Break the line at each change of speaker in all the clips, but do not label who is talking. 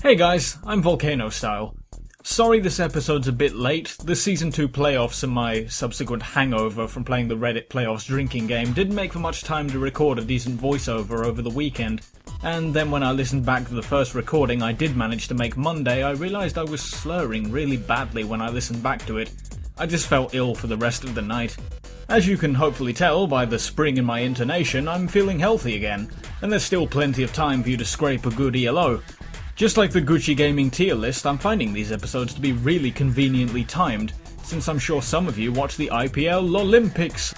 Hey guys, I'm Volcano Style. Sorry this episode's a bit late. The Season 2 playoffs and my subsequent hangover from playing the Reddit playoffs drinking game didn't make for much time to record a decent voiceover over the weekend. And then when I listened back to the first recording I did manage to make Monday, I realised I was slurring really badly when I listened back to it. I just felt ill for the rest of the night. As you can hopefully tell by the spring in my intonation, I'm feeling healthy again, and there's still plenty of time for you to scrape a good ELO. Just like the Gucci Gaming tier list, I'm finding these episodes to be really conveniently timed, since I'm sure some of you watch the IPL Olympics.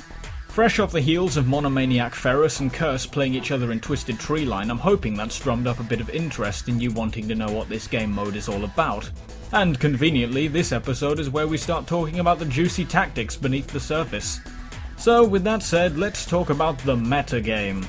Fresh off the heels of Monomaniac Ferris and Curse playing each other in Twisted Treeline, I'm hoping that's drummed up a bit of interest in you wanting to know what this game mode is all about. And conveniently, this episode is where we start talking about the juicy tactics beneath the surface. So with that said, let's talk about the meta game.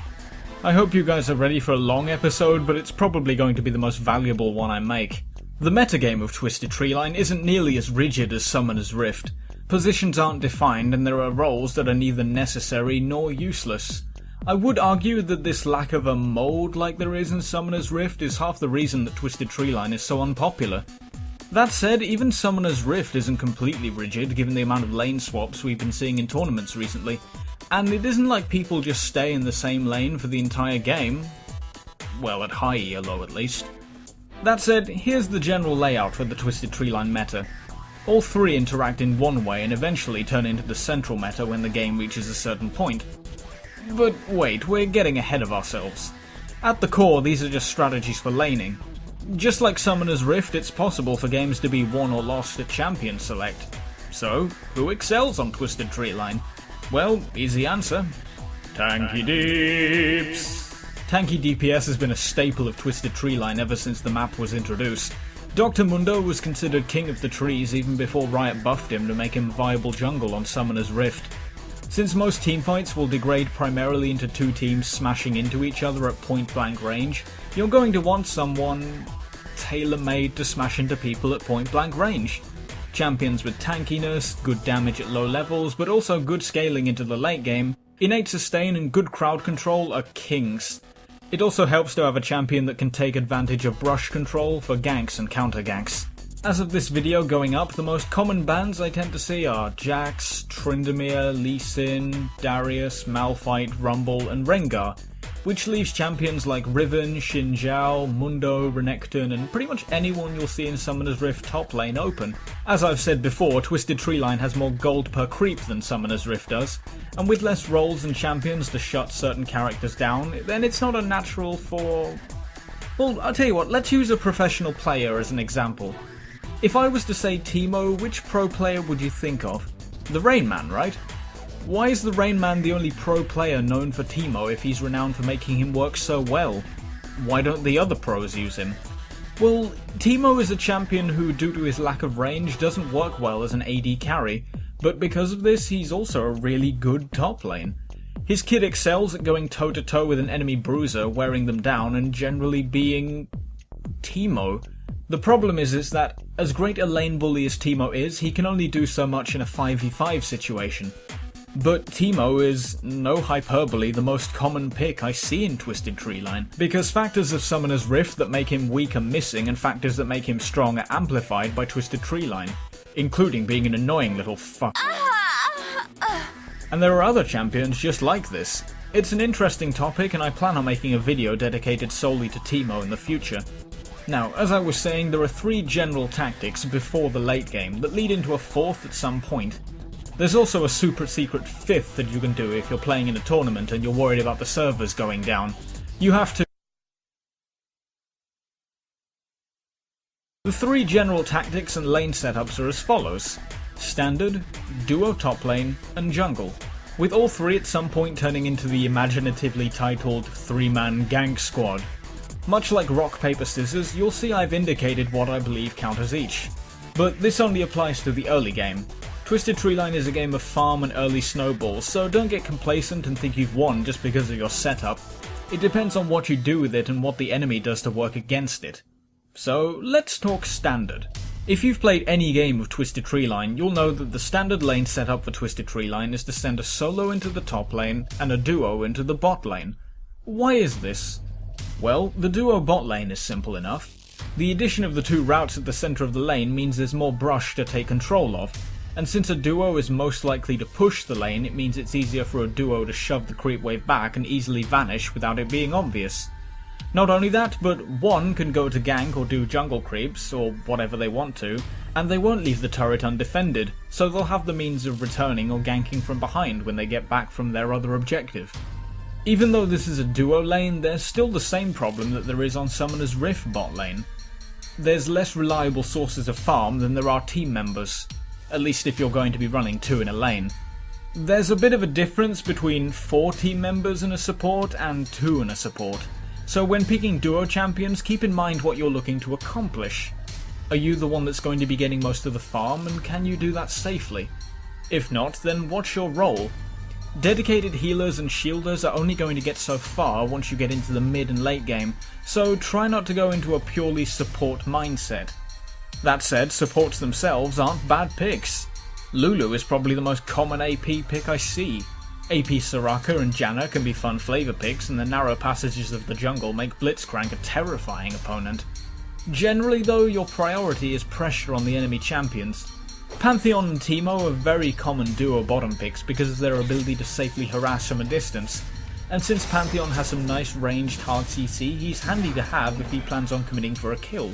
I hope you guys are ready for a long episode, but it's probably going to be the most valuable one I make. The metagame of Twisted Treeline isn't nearly as rigid as Summoner's Rift. Positions aren't defined and there are roles that are neither necessary nor useless. I would argue that this lack of a mode like there is in Summoner's Rift is half the reason that Twisted Treeline is so unpopular. That said, even Summoner's Rift isn't completely rigid given the amount of lane swaps we've been seeing in tournaments recently. And it isn't like people just stay in the same lane for the entire game. Well, at high ELO at least. That said, here's the general layout for the Twisted Treeline meta. All three interact in one way and eventually turn into the central meta when the game reaches a certain point. But wait, we're getting ahead of ourselves. At the core, these are just strategies for laning. Just like Summoner's Rift, it's possible for games to be won or lost at Champion Select. So, who excels on Twisted Treeline? Well, easy answer. Tanky Deeps! Tanky DPS has been a staple of Twisted Treeline ever since the map was introduced. Dr. Mundo was considered king of the trees even before Riot buffed him to make him a viable jungle on Summoner's Rift. Since most teamfights will degrade primarily into two teams smashing into each other at point blank range, you're going to want someone tailor-made to smash into people at point blank range. Champions with tankiness, good damage at low levels, but also good scaling into the late game, innate sustain and good crowd control are kings. It also helps to have a champion that can take advantage of brush control for ganks and counter ganks. As of this video going up, the most common bans I tend to see are Jax, Tryndamere, Lee Sin, Darius, Malphite, Rumble and Rengar, which leaves champions like Riven, Xin Zhao, Mundo, Renekton and pretty much anyone you'll see in Summoner's Rift top lane open. As I've said before, Twisted Treeline has more gold per creep than Summoner's Rift does, and with less roles and champions to shut certain characters down, then it's not unnatural for... Well, I'll tell you what, let's use a professional player as an example. If I was to say Teemo, which pro player would you think of? The Rain Man, right? Why is the Rain Man the only pro player known for Teemo if he's renowned for making him work so well? Why don't the other pros use him? Well, Teemo is a champion who, due to his lack of range, doesn't work well as an AD carry, but because of this, he's also a really good top lane. His kit excels at going toe-to-toe with an enemy bruiser, wearing them down, and generally being... Teemo. The problem is that, as great a lane bully as Teemo is, he can only do so much in a 5v5 situation. But Teemo is, no hyperbole, the most common pick I see in Twisted Treeline, because factors of Summoner's Rift that make him weak are missing and factors that make him strong are amplified by Twisted Treeline, including being an annoying little fuck. And there are other champions just like this. It's an interesting topic and I plan on making a video dedicated solely to Teemo in the future. Now, as I was saying, there are three general tactics before the late game that lead into a fourth at some point. There's also a super secret fifth that you can do if you're playing in a tournament and you're worried about the servers going down. You have to... The three general tactics and lane setups are as follows: Standard, Duo top lane, and Jungle, with all three at some point turning into the imaginatively titled 3-man gank squad. Much like rock, paper, scissors, you'll see I've indicated what I believe counters each. But this only applies to the early game. Twisted Treeline is a game of farm and early snowballs, so don't get complacent and think you've won just because of your setup. It depends on what you do with it and what the enemy does to work against it. So, let's talk Standard. If you've played any game of Twisted Treeline, you'll know that the standard lane setup for Twisted Treeline is to send a solo into the top lane and a duo into the bot lane. Why is this? Well, the duo bot lane is simple enough. The addition of the two routes at the centre of the lane means there's more brush to take control of, and since a duo is most likely to push the lane, it means it's easier for a duo to shove the creep wave back and easily vanish without it being obvious. Not only that, but one can go to gank or do jungle creeps, or whatever they want to, and they won't leave the turret undefended, so they'll have the means of returning or ganking from behind when they get back from their other objective. Even though this is a duo lane, there's still the same problem that there is on Summoner's Rift bot lane. There's less reliable sources of farm than there are team members, at least if you're going to be running two in a lane. There's a bit of a difference between 4 team members in a support and 2 in a support. So when picking duo champions, keep in mind what you're looking to accomplish. Are you the one that's going to be getting most of the farm, and can you do that safely? If not, then what's your role? Dedicated healers and shielders are only going to get so far once you get into the mid and late game, so try not to go into a purely support mindset. That said, supports themselves aren't bad picks. Lulu is probably the most common AP pick I see. AP Soraka and Janna can be fun flavor picks, and the narrow passages of the jungle make Blitzcrank a terrifying opponent. Generally though, your priority is pressure on the enemy champions. Pantheon and Teemo are very common duo bottom picks because of their ability to safely harass from a distance, and since Pantheon has some nice ranged hard CC, he's handy to have if he plans on committing for a kill.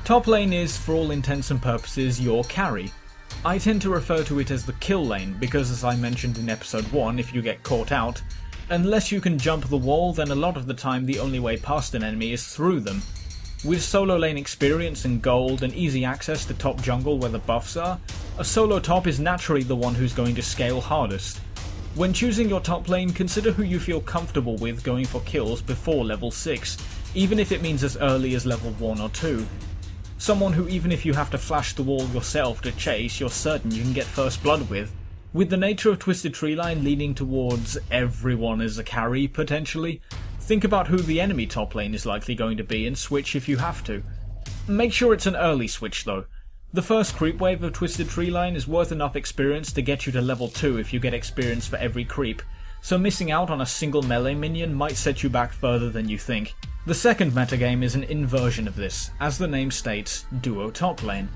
Top lane is, for all intents and purposes, your carry. I tend to refer to it as the kill lane because, as I mentioned in episode 1, if you get caught out, unless you can jump the wall, then a lot of the time the only way past an enemy is through them. With solo lane experience and gold and easy access to top jungle where the buffs are, a solo top is naturally the one who's going to scale hardest. When choosing your top lane, consider who you feel comfortable with going for kills before level 6, even if it means as early as level 1 or 2. Someone who, even if you have to flash the wall yourself to chase, you're certain you can get first blood with. With the nature of Twisted Treeline leaning towards everyone as a carry, potentially, think about who the enemy top lane is likely going to be and switch if you have to. Make sure it's an early switch though. The first creep wave of Twisted Treeline is worth enough experience to get you to level 2 if you get experience for every creep, so missing out on a single melee minion might set you back further than you think. The second metagame is an inversion of this, as the name states, duo top lane.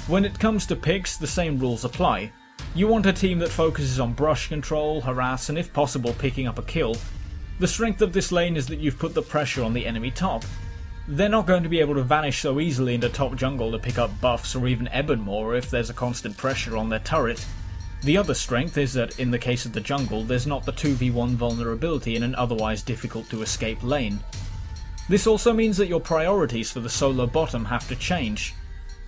When it comes to picks, the same rules apply. You want a team that focuses on brush control, harass, and if possible picking up a kill. The strength of this lane is that you've put the pressure on the enemy top. They're not going to be able to vanish so easily into top jungle to pick up buffs or even Ebon more if there's a constant pressure on their turret. The other strength is that, in the case of the jungle, there's not the 2v1 vulnerability in an otherwise difficult to escape lane. This also means that your priorities for the solo bottom have to change.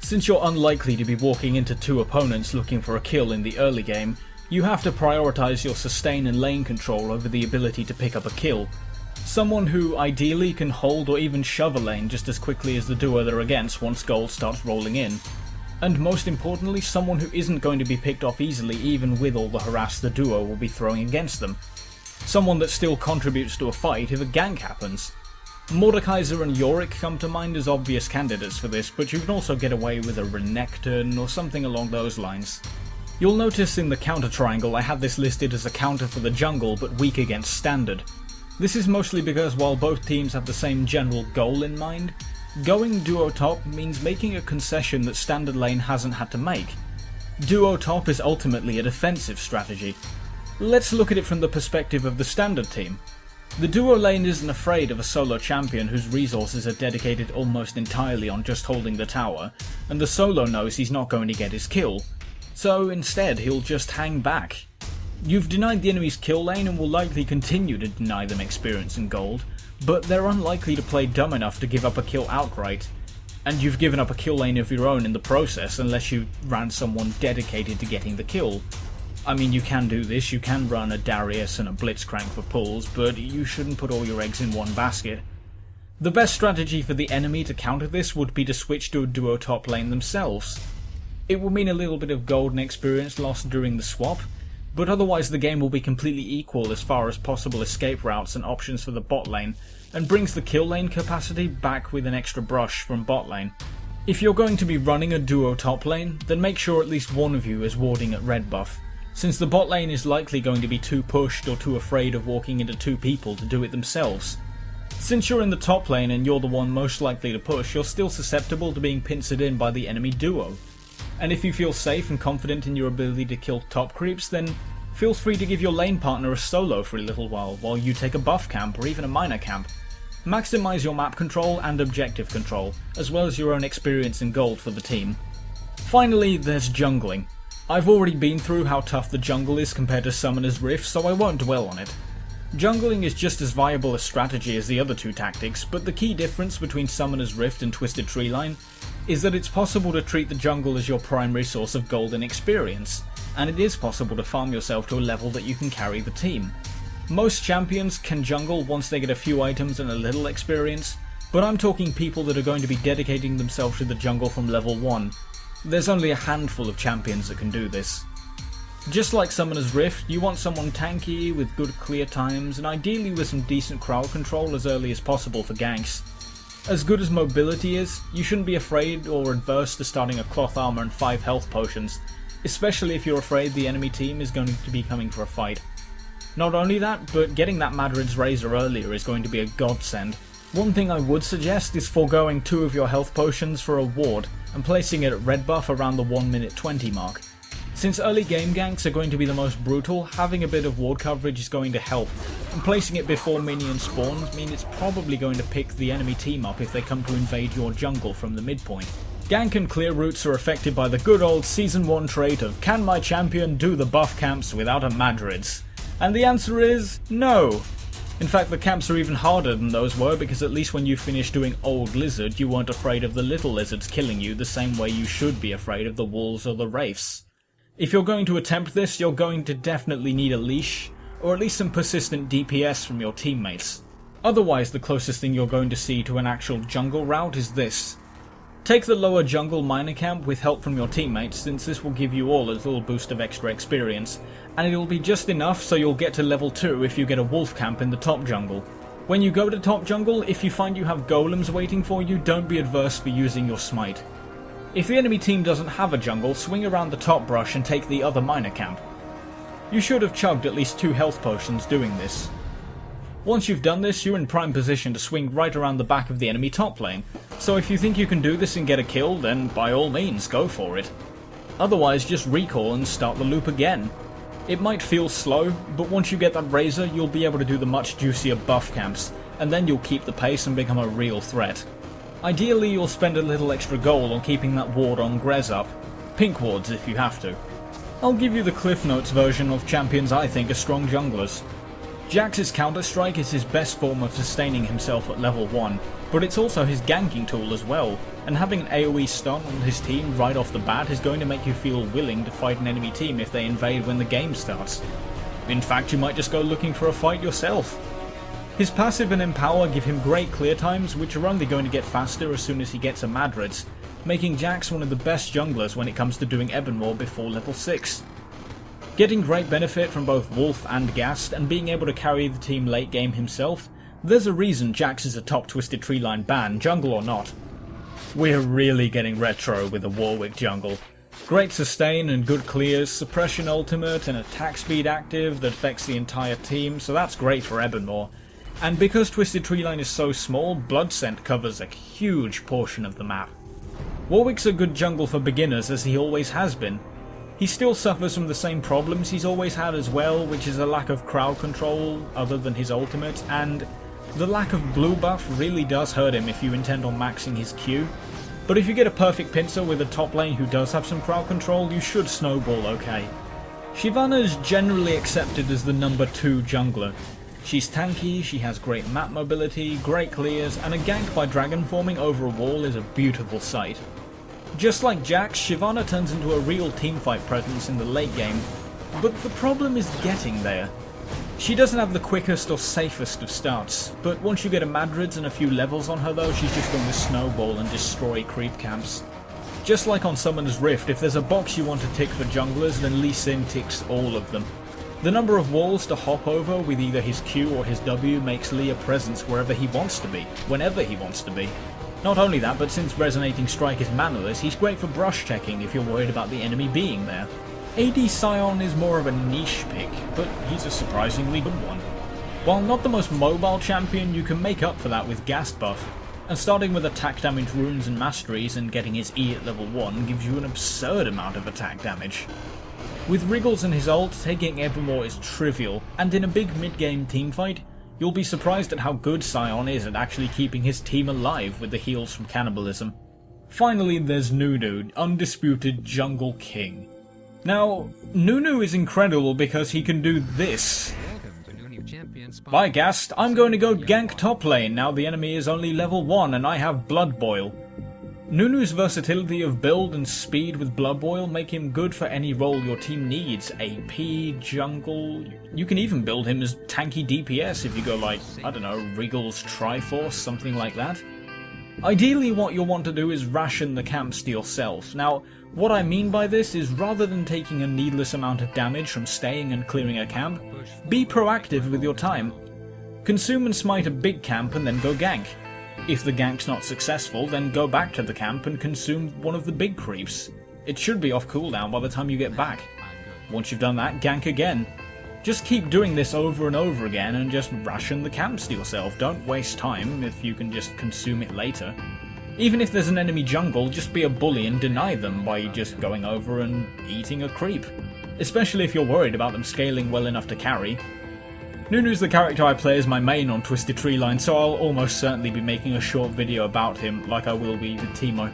Since you're unlikely to be walking into 2 opponents looking for a kill in the early game, you have to prioritise your sustain and lane control over the ability to pick up a kill. Someone who ideally can hold or even shove a lane just as quickly as the duo they're against once gold starts rolling in. And most importantly, someone who isn't going to be picked off easily even with all the harass the duo will be throwing against them. Someone that still contributes to a fight if a gank happens. Mordekaiser and Yorick come to mind as obvious candidates for this, but you can also get away with a Renekton or something along those lines. You'll notice in the counter triangle I have this listed as a counter for the jungle but weak against standard. This is mostly because while both teams have the same general goal in mind, going duo top means making a concession that standard lane hasn't had to make. Duo top is ultimately a defensive strategy. Let's look at it from the perspective of the standard team. The duo lane isn't afraid of a solo champion whose resources are dedicated almost entirely on just holding the tower, and the solo knows he's not going to get his kill, so instead he'll just hang back. You've denied the enemy's kill lane and will likely continue to deny them experience and gold, but they're unlikely to play dumb enough to give up a kill outright, and you've given up a kill lane of your own in the process unless you ran someone dedicated to getting the kill. I mean, you can do this, you can run a Darius and a Blitzcrank for pulls, but you shouldn't put all your eggs in one basket. The best strategy for the enemy to counter this would be to switch to a duo top lane themselves. It will mean a little bit of golden experience lost during the swap, but otherwise the game will be completely equal as far as possible escape routes and options for the bot lane, and brings the kill lane capacity back with an extra brush from bot lane. If you're going to be running a duo top lane, then make sure at least one of you is warding at red buff, since the bot lane is likely going to be too pushed or too afraid of walking into 2 people to do it themselves. Since you're in the top lane and you're the one most likely to push, you're still susceptible to being pincered in by the enemy duo. And if you feel safe and confident in your ability to kill top creeps, then feel free to give your lane partner a solo for a little while you take a buff camp or even a minor camp. Maximize your map control and objective control, as well as your own experience and gold for the team. Finally, there's jungling. I've already been through how tough the jungle is compared to Summoner's Rift, so I won't dwell on it. Jungling is just as viable a strategy as the other two tactics, but the key difference between Summoner's Rift and Twisted Treeline is that it's possible to treat the jungle as your primary source of gold and experience, and it is possible to farm yourself to a level that you can carry the team. Most champions can jungle once they get a few items and a little experience, but I'm talking people that are going to be dedicating themselves to the jungle from level 1. There's only a handful of champions that can do this. Just like Summoner's Rift, you want someone tanky with good clear times and ideally with some decent crowd control as early as possible for ganks. As good as mobility is, you shouldn't be afraid or adverse to starting a cloth armor and 5 health potions, especially if you're afraid the enemy team is going to be coming for a fight. Not only that, but getting that Madrid's Razor earlier is going to be a godsend. One thing I would suggest is foregoing 2 of your health potions for a ward and placing it at red buff around the 1 minute 20 mark. Since early game ganks are going to be the most brutal, having a bit of ward coverage is going to help, and placing it before minion spawns means it's probably going to pick the enemy team up if they come to invade your jungle from the midpoint. Gank and clear routes are affected by the good old Season 1 trait of can my champion do the buff camps without a Madrid's? And the answer is no! In fact, the camps are even harder than those were because at least when you finished doing Old Lizard you weren't afraid of the little lizards killing you the same way you should be afraid of the wolves or the wraiths. If you're going to attempt this, you're going to definitely need a leash, or at least some persistent DPS from your teammates. Otherwise, the closest thing you're going to see to an actual jungle route is this. Take the lower jungle minor camp with help from your teammates, since this will give you all a little boost of extra experience, and it'll be just enough so you'll get to level 2 if you get a wolf camp in the top jungle. When you go to top jungle, if you find you have golems waiting for you, don't be adverse for using your smite. If the enemy team doesn't have a jungle, swing around the top brush and take the other minor camp. You should have chugged at least 2 health potions doing this. Once you've done this, you're in prime position to swing right around the back of the enemy top lane, so if you think you can do this and get a kill, then by all means go for it. Otherwise just recall and start the loop again. It might feel slow, but once you get that Razor you'll be able to do the much juicier buff camps, and then you'll keep the pace and become a real threat. Ideally you'll spend a little extra gold on keeping that ward on Grez up. Pink wards if you have to. I'll give you the Cliff Notes version of champions I think are strong junglers. Jax's Counter-Strike is his best form of sustaining himself at level 1, but it's also his ganking tool as well, and having an AoE stun on his team right off the bat is going to make you feel willing to fight an enemy team if they invade when the game starts. In fact, you might just go looking for a fight yourself. His passive and Empower give him great clear times, which are only going to get faster as soon as he gets a Madrid's, making Jax one of the best junglers when it comes to doing Ebonmore before level 6. Getting great benefit from both Wolf and Gast, and being able to carry the team late game himself, there's a reason Jax is a top Twisted Treeline ban, jungle or not. We're really getting retro with the Warwick jungle. Great sustain and good clears, suppression ultimate and attack speed active that affects the entire team, so that's great for Ebonmore. And because Twisted Treeline is so small, Blood Scent covers a huge portion of the map. Warwick's a good jungle for beginners as he always has been. He still suffers from the same problems he's always had as well, which is a lack of crowd control other than his ultimate, and the lack of blue buff really does hurt him if you intend on maxing his Q. But if you get a perfect pincer with a top lane who does have some crowd control, you should snowball okay. Shyvana is generally accepted as the number 2 jungler. She's tanky, she has great map mobility, great clears, and a gank by dragon forming over a wall is a beautiful sight. Just like Jax, Shyvana turns into a real teamfight presence in the late game, but the problem is getting there. She doesn't have the quickest or safest of starts, but once you get a Madrid's and a few levels on her though, she's just going to snowball and destroy creep camps. Just like on Summoner's Rift, if there's a box you want to tick for junglers, then Lee Sin ticks all of them. The number of walls to hop over with either his Q or his W makes Lee a presence wherever he wants to be, whenever he wants to be. Not only that, but since Resonating Strike is manaless, he's great for brush checking if you're worried about the enemy being there. AD Scion is more of a niche pick, but he's a surprisingly good one. While not the most mobile champion, you can make up for that with Ghast buff, and starting with attack damage runes and masteries and getting his E at level 1 gives you an absurd amount of attack damage. With Wriggles and his ult, taking Evermore is trivial, and in a big mid-game teamfight, you'll be surprised at how good Sion is at actually keeping his team alive with the heals from cannibalism. Finally, there's Nunu, undisputed jungle king. Now, Nunu is incredible because he can do this. By Ghast, I'm going to go gank top lane now the enemy is only level 1 and I have Blood Boil. Nunu's versatility of build and speed with Blood Boil make him good for any role your team needs. AP, jungle, you can even build him as tanky DPS if you go like, I don't know, Wriggles Triforce, something like that. Ideally what you'll want to do is ration the camps to yourself. Now, what I mean by this is rather than taking a needless amount of damage from staying and clearing a camp, be proactive with your time. Consume and smite a big camp and then go gank. If the gank's not successful, then go back to the camp and consume one of the big creeps. It should be off cooldown by the time you get back. Once you've done that, gank again. Just keep doing this over and over again and just ration the camps to yourself. Don't waste time if you can just consume it later. Even if there's an enemy jungle, just be a bully and deny them by just going over and eating a creep. Especially if you're worried about them scaling well enough to carry. Nunu's the character I play as my main on Twisted Treeline, so I'll almost certainly be making a short video about him like I will be with Teemo.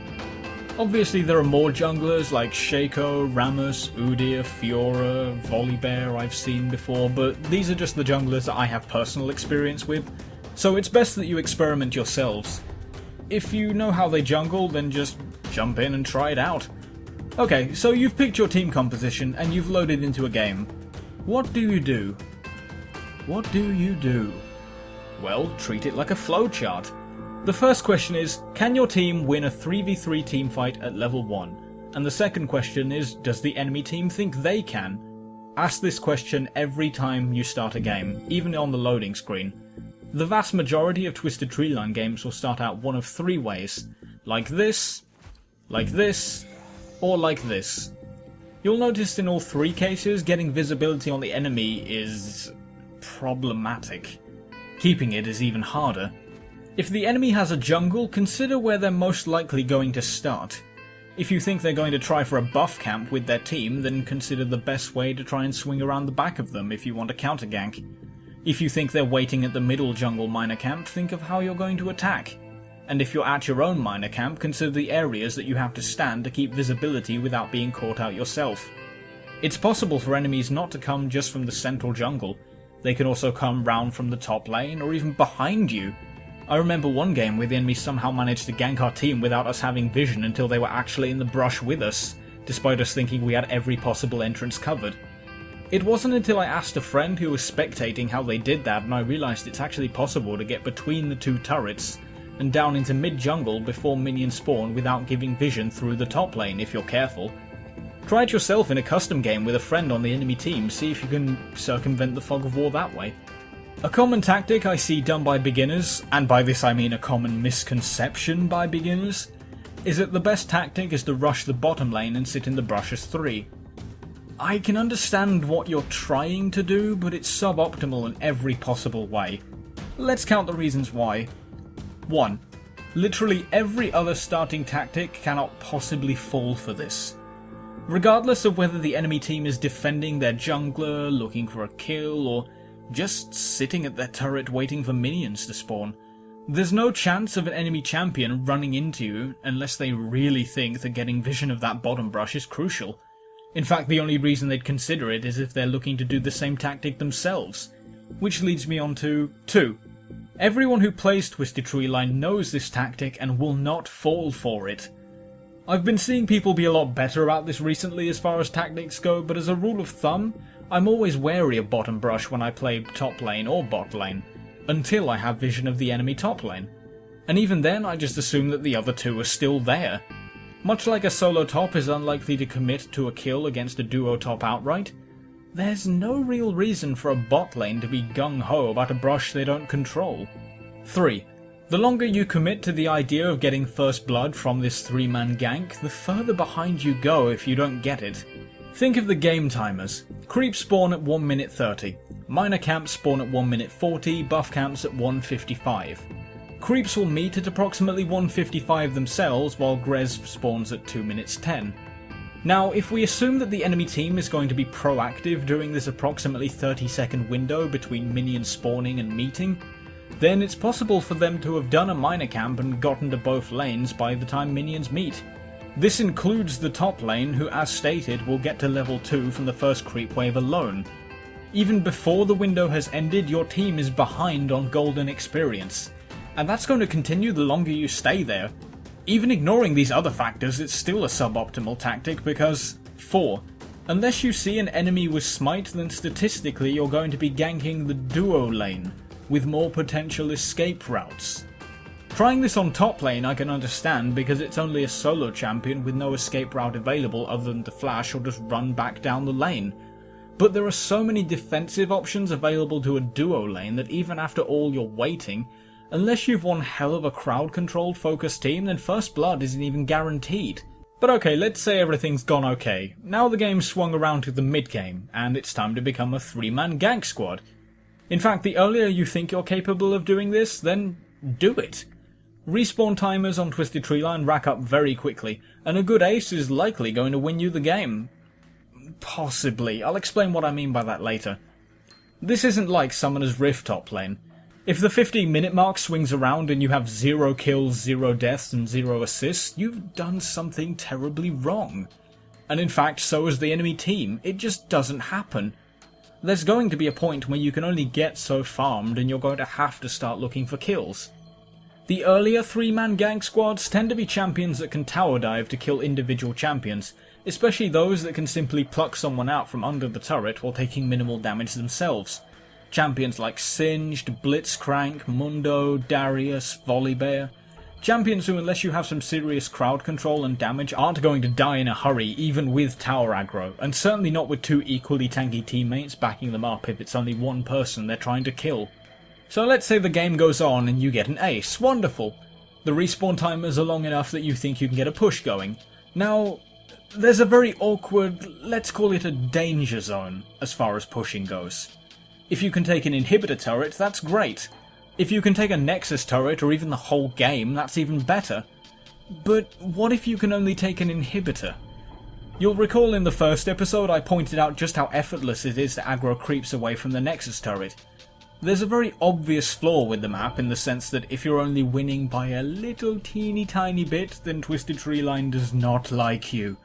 Obviously there are more junglers like Shaco, Rammus, Udyr, Fiora, Volibear I've seen before, but these are just the junglers that I have personal experience with, so it's best that you experiment yourselves. If you know how they jungle, then just jump in and try it out. Okay, so you've picked your team composition and you've loaded into a game. What do you do? What do you do? Well, treat it like a flowchart. The first question is, can your team win a 3v3 teamfight at level 1? And the second question is, does the enemy team think they can? Ask this question every time you start a game, even on the loading screen. The vast majority of Twisted Treeline games will start out one of 3 ways. Like this, or like this. You'll notice in all 3 cases, getting visibility on the enemy is problematic. Keeping it is even harder. If the enemy has a jungle, consider where they're most likely going to start. If you think they're going to try for a buff camp with their team, then consider the best way to try and swing around the back of them if you want to counter gank. If you think they're waiting at the middle jungle minor camp, think of how you're going to attack. And if you're at your own minor camp, consider the areas that you have to stand to keep visibility without being caught out yourself. It's possible for enemies not to come just from the central jungle. They can also come round from the top lane or even behind you. I remember one game where the enemy somehow managed to gank our team without us having vision until they were actually in the brush with us, despite us thinking we had every possible entrance covered. It wasn't until I asked a friend who was spectating how they did that and I realised it's actually possible to get between the 2 turrets and down into mid-jungle before minions spawn without giving vision through the top lane if you're careful. Try it yourself in a custom game with a friend on the enemy team, see if you can circumvent the fog of war that way. A common tactic I see done by beginners, and by this I mean a common misconception by beginners, is that the best tactic is to rush the bottom lane and sit in the brush as 3. I can understand what you're trying to do, but it's suboptimal in every possible way. Let's count the reasons why. 1. Literally every other starting tactic cannot possibly fall for this. Regardless of whether the enemy team is defending their jungler, looking for a kill, or just sitting at their turret waiting for minions to spawn, there's no chance of an enemy champion running into you unless they really think that getting vision of that bottom brush is crucial. In fact, the only reason they'd consider it is if they're looking to do the same tactic themselves. Which leads me on to 2. Everyone who plays Twisted Treeline knows this tactic and will not fall for it. I've been seeing people be a lot better about this recently as far as tactics go, but as a rule of thumb, I'm always wary of bottom brush when I play top lane or bot lane, until I have vision of the enemy top lane. And even then I just assume that the other 2 are still there. Much like a solo top is unlikely to commit to a kill against a duo top outright, there's no real reason for a bot lane to be gung-ho about a brush they don't control. 3. The longer you commit to the idea of getting first blood from this 3-man gank, the further behind you go if you don't get it. Think of the game timers. Creeps spawn at 1 minute 30. Minor camps spawn at 1 minute 40, buff camps at 1:55. Creeps will meet at approximately 1:55 themselves, while Grez spawns at 2 minutes 10. Now, if we assume that the enemy team is going to be proactive during this approximately 30-second window between minions spawning and meeting, then it's possible for them to have done a minor camp and gotten to both lanes by the time minions meet. This includes the top lane, who as stated will get to level 2 from the first creep wave alone. Even before the window has ended, your team is behind on golden experience, and that's going to continue the longer you stay there. Even ignoring these other factors, it's still a suboptimal tactic because 4. Unless you see an enemy with smite, then statistically you're going to be ganking the duo lane, with more potential escape routes. Trying this on top lane I can understand because it's only a solo champion with no escape route available other than to flash or just run back down the lane. But there are so many defensive options available to a duo lane that even after all your waiting, unless you've one hell of a crowd controlled focused team, then first blood isn't even guaranteed. But okay, let's say everything's gone okay. Now the game's swung around to the mid game, and it's time to become a 3-man gank squad. In fact, the earlier you think you're capable of doing this, then do it. Respawn timers on Twisted Treeline rack up very quickly, and a good ace is likely going to win you the game. Possibly. I'll explain what I mean by that later. This isn't like Summoner's Rift top lane. If the 15-minute mark swings around and you have 0 kills, 0 deaths, and 0 assists, you've done something terribly wrong. And in fact, so has the enemy team. It just doesn't happen. There's going to be a point where you can only get so farmed and you're going to have to start looking for kills. The earlier 3-man gank squads tend to be champions that can tower dive to kill individual champions, especially those that can simply pluck someone out from under the turret while taking minimal damage themselves. Champions like Singed, Blitzcrank, Mundo, Darius, Volibear. Champions who, unless you have some serious crowd control and damage, aren't going to die in a hurry even with tower aggro, and certainly not with 2 equally tanky teammates backing them up if it's only one person they're trying to kill. So let's say the game goes on and you get an ace. Wonderful! The respawn timers are long enough that you think you can get a push going. Now, there's a very awkward, let's call it a danger zone, as far as pushing goes. If you can take an inhibitor turret, that's great. If you can take a Nexus turret or even the whole game, that's even better. But what if you can only take an inhibitor? You'll recall in the first episode I pointed out just how effortless it is to aggro creeps away from the Nexus turret. There's a very obvious flaw with the map in the sense that if you're only winning by a little teeny tiny bit, then Twisted Treeline does not like you.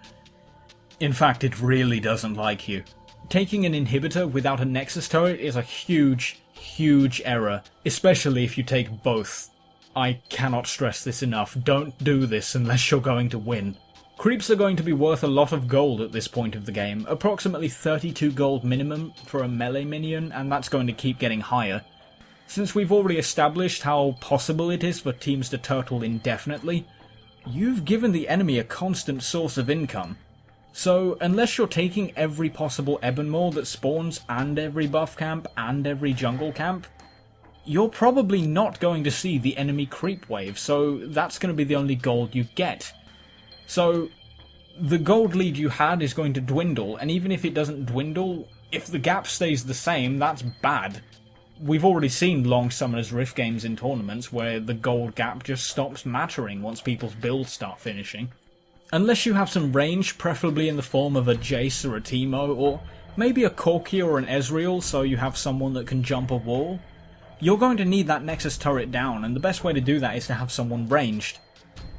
In fact, it really doesn't like you. Taking an inhibitor without a Nexus turret is a huge, huge error, especially if you take both. I cannot stress this enough, don't do this unless you're going to win. Creeps are going to be worth a lot of gold at this point of the game, approximately 32 gold minimum for a melee minion, and that's going to keep getting higher. Since we've already established how possible it is for teams to turtle indefinitely, you've given the enemy a constant source of income. So, unless you're taking every possible Ebon Maw that spawns and every buff camp and every jungle camp, you're probably not going to see the enemy creep wave, so that's going to be the only gold you get. So, the gold lead you had is going to dwindle, and even if it doesn't dwindle, if the gap stays the same, that's bad. We've already seen long Summoner's Rift games in tournaments where the gold gap just stops mattering once people's builds start finishing. Unless you have some range, preferably in the form of a Jace or a Teemo, or maybe a Corki or an Ezreal so you have someone that can jump a wall, you're going to need that Nexus turret down, and the best way to do that is to have someone ranged.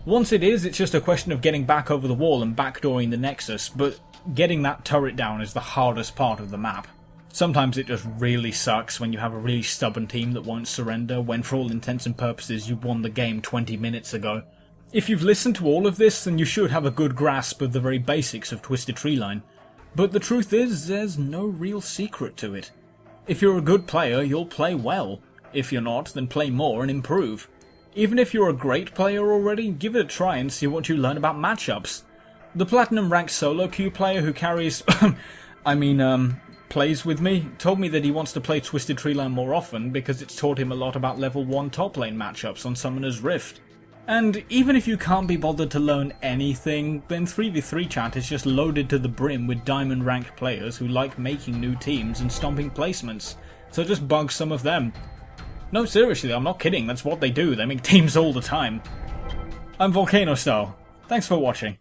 Once it is, it's just a question of getting back over the wall and backdooring the Nexus, but getting that turret down is the hardest part of the map. Sometimes it just really sucks when you have a really stubborn team that won't surrender, when for all intents and purposes you won the game 20 minutes ago. If you've listened to all of this, then you should have a good grasp of the very basics of Twisted Treeline. But the truth is, there's no real secret to it. If you're a good player, you'll play well. If you're not, then play more and improve. Even if you're a great player already, give it a try and see what you learn about matchups. The Platinum ranked solo queue player who carries... plays with me, told me that he wants to play Twisted Treeline more often because it's taught him a lot about level 1 top lane matchups on Summoner's Rift. And even if you can't be bothered to learn anything, then 3v3 chat is just loaded to the brim with diamond ranked players who like making new teams and stomping placements. So just bug some of them. No, seriously, I'm not kidding, that's what they do. They make teams all the time. I'm Volcano Style. Thanks for watching.